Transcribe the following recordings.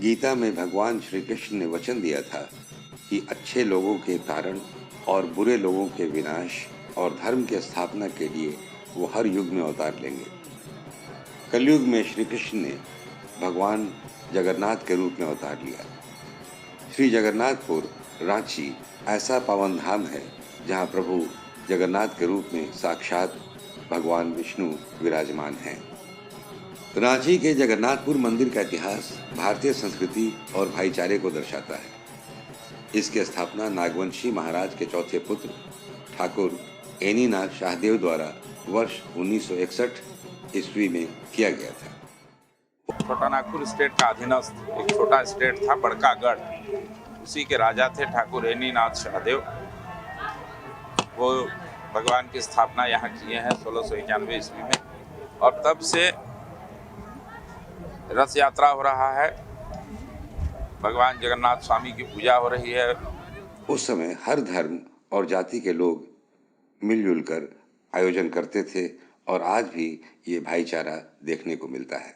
गीता में भगवान श्री कृष्ण ने वचन दिया था कि अच्छे लोगों के कारण और बुरे लोगों के विनाश और धर्म की स्थापना के लिए वो हर युग में अवतार लेंगे। कलयुग में श्री कृष्ण ने भगवान जगन्नाथ के रूप में अवतार लिया। श्री जगन्नाथपुर रांची ऐसा पावन धाम है जहाँ प्रभु जगन्नाथ के रूप में साक्षात भगवान विष्णु विराजमान हैं। रांची के जगन्नाथपुर मंदिर का इतिहास भारतीय संस्कृति और भाईचारे को दर्शाता है। इसकी स्थापना नागवंशी महाराज के चौथे पुत्र ठाकुर ऐनीनाथ शाहदेव द्वारा वर्ष 1961 ईस्वी में किया गया था। छोटा नागपुर स्टेट का अधीनस्थ एक छोटा स्टेट था बड़कागढ़, उसी के राजा थे ठाकुर ऐनीनाथ शाहदेव। वो भगवान की स्थापना यहाँ किए हैं 1691 ईस्वी में, और तब से रथ यात्रा हो रहा है, भगवान जगन्नाथ स्वामी की पूजा हो रही है। उस समय हर धर्म और जाति के लोग मिलजुल कर आयोजन करते थे और आज भी ये भाईचारा देखने को मिलता है।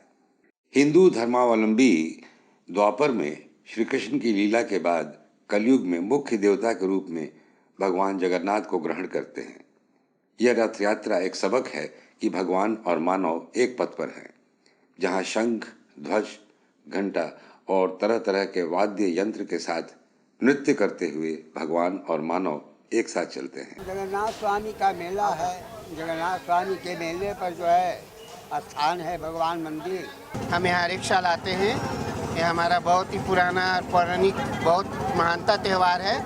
हिंदू धर्मावलंबी द्वापर में श्री कृष्ण की लीला के बाद कलयुग में मुख्य देवता के रूप में भगवान जगन्नाथ को ग्रहण करते हैं। यह रथ यात्रा एक सबक है कि भगवान और मानव एक पथ पर हैं, जहाँ शंख, ध्वज, घंटा और तरह तरह के वाद्य यंत्र के साथ नृत्य करते हुए भगवान और मानव एक साथ चलते हैं। जगन्नाथ स्वामी का मेला है। जगन्नाथ स्वामी के मेले पर जो है स्थान है भगवान मंदिर। हम यहाँ हर एक साल आते हैं। ये हमारा बहुत ही पुराना और पौराणिक बहुत महानता त्यौहार है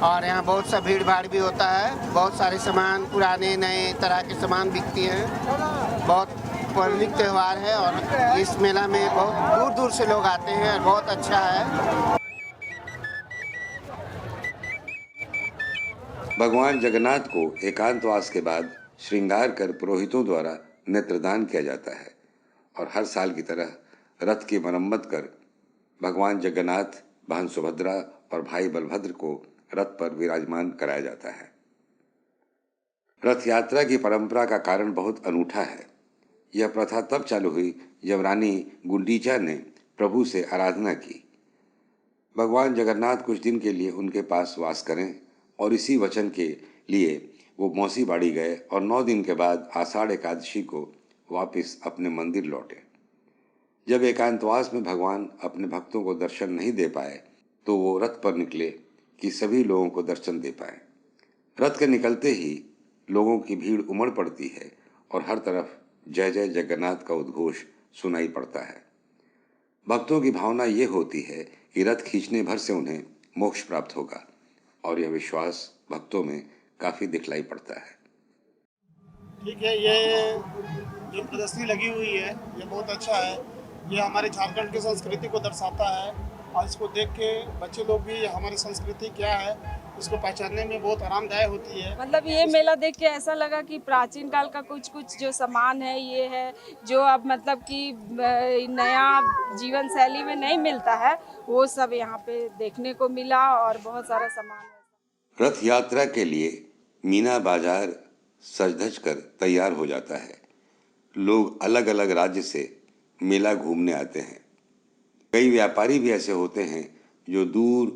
और यहाँ बहुत सा भीड़ भाड़ भी होता है। बहुत सारे सामान, पुराने नए तरह के सामान बिकती हैं। बहुत पौराणिक त्यौहार है और इस मेला में बहुत दूर दूर से लोग आते हैं और बहुत अच्छा है। भगवान जगन्नाथ को एकांतवास के बाद श्रृंगार कर पुरोहितों द्वारा नेत्रदान किया जाता है और हर साल की तरह रथ की मरम्मत कर भगवान जगन्नाथ, बहन सुभद्रा और भाई बलभद्र को रथ पर विराजमान कराया जाता है। रथ यात्रा की परंपरा का कारण बहुत अनूठा है। यह प्रथा तब चालू हुई जब रानी गुंडीचा ने प्रभु से आराधना की, भगवान जगन्नाथ कुछ दिन के लिए उनके पास वास करें, और इसी वचन के लिए वो मौसी बाड़ी गए और 9 दिन के बाद आषाढ़ एकादशी को वापस अपने मंदिर लौटे। जब एकांतवास में भगवान अपने भक्तों को दर्शन नहीं दे पाए तो वो रथ पर निकले कि सभी लोगों को दर्शन दे पाए। रथ के निकलते ही लोगों की भीड़ उमड़ पड़ती है और हर तरफ जय जय जगन्नाथ का उद्घोष सुनाई पड़ता है। भक्तों की भावना ये होती है कि रथ खींचने भर से उन्हें मोक्ष प्राप्त होगा, और यह विश्वास भक्तों में काफी दिखलाई पड़ता है। ठीक है, ये जो प्रदर्शनी लगी हुई है ये बहुत अच्छा है। ये हमारे झारखंड की संस्कृति को दर्शाता है और इसको देख के बच्चे लोग भी हमारी संस्कृति क्या है इसको पहचानने में बहुत आरामदायक होती है। मतलब ये मेला देख के ऐसा लगा कि प्राचीन काल का कुछ कुछ जो सामान है ये है जो अब मतलब कि नया जीवन शैली में नहीं मिलता है, वो सब यहाँ पे देखने को मिला और बहुत सारा सामान है। रथ यात्रा के लिए मीना बाजार सज धज कर तैयार हो जाता है। लोग अलग अलग राज्य से मेला घूमने आते हैं। कई व्यापारी भी ऐसे होते हैं जो दूर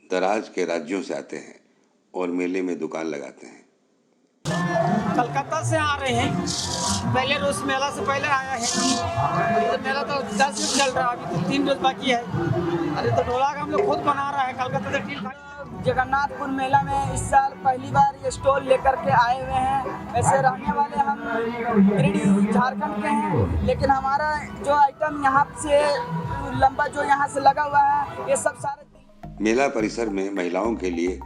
दराज के राज्यों से आते हैं और मेले में दुकान लगाते हैं। कलकत्ता से आ रहे हैं, पहले रोज मेला से पहले आया है। तो मेला तो 10 दिन चल रहा है, अभी तो 3 रोज बाकी है। अरे तो ढोला का हम लोग खुद बना रहा है कलकत्ता से टील। जगन्नाथपुर मेला में इस साल पहली बार ये स्टॉल लेकर के आए हुए हैं। ऐसे रहने वाले हम गिरिडीह झारखंड के हैं, लेकिन हमारा जो आइटम यहाँ से लंबा जो यहाँ से लगा हुआ है ये सब सारे मेला परिसर में महिलाओं के लिए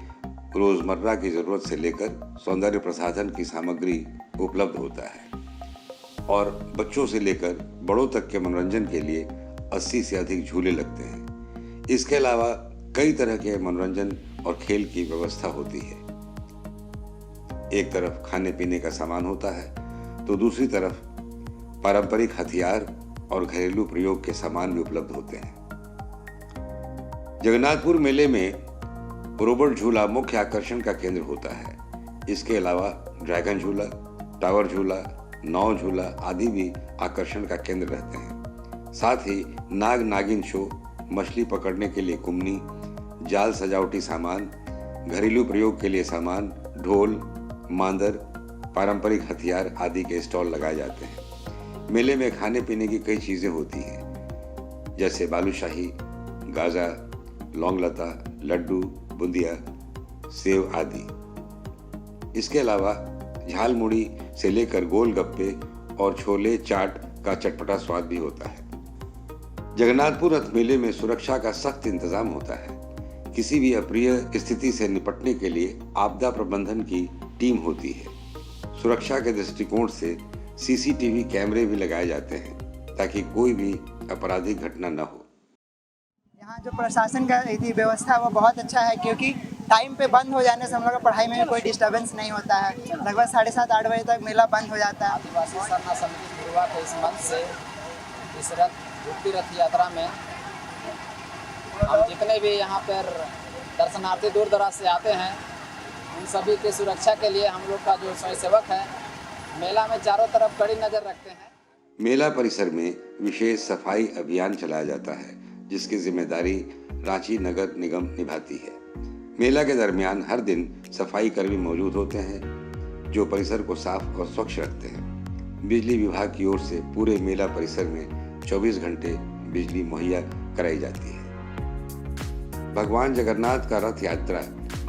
रोजमर्रा की जरूरत से लेकर सौंदर्य प्रसाधन की सामग्री उपलब्ध होता है और बच्चों से लेकर बड़ों तक के मनोरंजन के लिए 80 से अधिक झूले लगते हैं। इसके अलावा कई तरह के मनोरंजन और खेल की व्यवस्था होती है। एक तरफ खाने पीने का सामान होता है तो दूसरी तरफ पारंपरिक हथियार और घरेलू प्रयोग के सामान भी उपलब्ध होते हैं। जगन्नाथपुर मेले में रोबोट झूला मुख्य आकर्षण का केंद्र होता है। इसके अलावा ड्रैगन झूला, टावर झूला, नाव झूला आदि भी आकर्षण का केंद्र रहते हैं। साथ ही नाग नागिन शो, मछली पकड़ने के लिए कुम्नी, जाल सजावटी सामान, घरेलू प्रयोग के लिए सामान, ढोल, मांदर, पारंपरिक हथियार आदि के स्टॉल लगाए जाते हैं। मेले में खाने पीने की कई चीजें होती हैं, जैसे बालूशाही, गाजा, लौंगलता, लड्डू, बूंदिया, सेव आदि। इसके अलावा झाल मुड़ी से लेकर गोलगप्पे और छोले चाट का चटपटा स्वाद भी होता है। जगन्नाथपुर रथ मेले में सुरक्षा का सख्त इंतजाम होता है। किसी भी अप्रिय स्थिति से निपटने के लिए आपदा प्रबंधन की टीम होती है। सुरक्षा के दृष्टिकोण से सीसीटीवी कैमरे भी लगाए जाते हैं ताकि कोई भी आपराधिक घटना न हो। यहाँ जो प्रशासन का यदि व्यवस्था है वो बहुत अच्छा है, क्योंकि टाइम पे बंद हो जाने से हम लोग का पढ़ाई में भी कोई डिस्टर्बेंस नहीं होता है। लगभग 7:30-8 बजे तक मेला बंद हो जाता है। आदिवासी सरना समिति पूर्वा के इस मंच से इस भक्ति रथ यात्रा में हम जितने भी यहाँ पर दर्शनार्थी दूर दराज से आते हैं उन सभी की सुरक्षा के लिए हम लोग का जो स्वयंसेवक है मेला में चारों तरफ कड़ी नजर रखते हैं। मेला परिसर में विशेष सफाई अभियान चलाया जाता है, जिसकी जिम्मेदारी रांची नगर निगम निभाती है। मेला के दरमियान हर दिन सफाई कर्मी मौजूद होते हैं जो परिसर को साफ और स्वच्छ रखते हैं। बिजली विभाग की ओर से पूरे मेला परिसर में 24 घंटे बिजली मुहैया कराई जाती है। भगवान जगन्नाथ का रथ यात्रा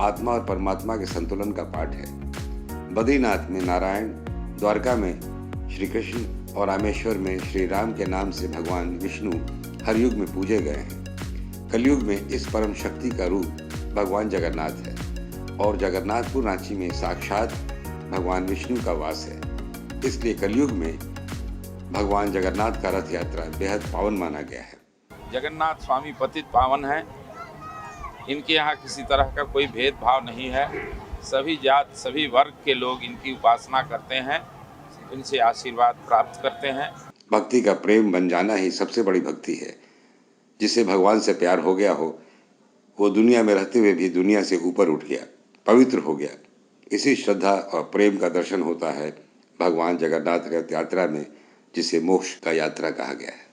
आत्मा और परमात्मा के संतुलन का पाठ है। बद्रीनाथ में नारायण, द्वारका में श्री कृष्ण और रामेश्वर में श्री राम के नाम से भगवान विष्णु हर युग में पूजे गए हैं। कलयुग में इस परम शक्ति का रूप भगवान जगन्नाथ है और जगन्नाथपुर रांची में साक्षात भगवान विष्णु का वास है। इसलिए कलयुग में भगवान जगन्नाथ का रथ यात्रा बेहद पावन माना गया है। जगन्नाथ स्वामी पतित पावन है। इनके यहाँ किसी तरह का कोई भेदभाव नहीं है। सभी जात सभी वर्ग के लोग इनकी उपासना करते हैं, इनसे आशीर्वाद प्राप्त करते हैं। भक्ति का प्रेम बन जाना ही सबसे बड़ी भक्ति है। जिसे भगवान से प्यार हो गया हो वो दुनिया में रहते हुए भी दुनिया से ऊपर उठ गया, पवित्र हो गया। इसी श्रद्धा और प्रेम का दर्शन होता है भगवान जगन्नाथ रथ यात्रा में, जिसे मोक्ष का यात्रा कहा गया है।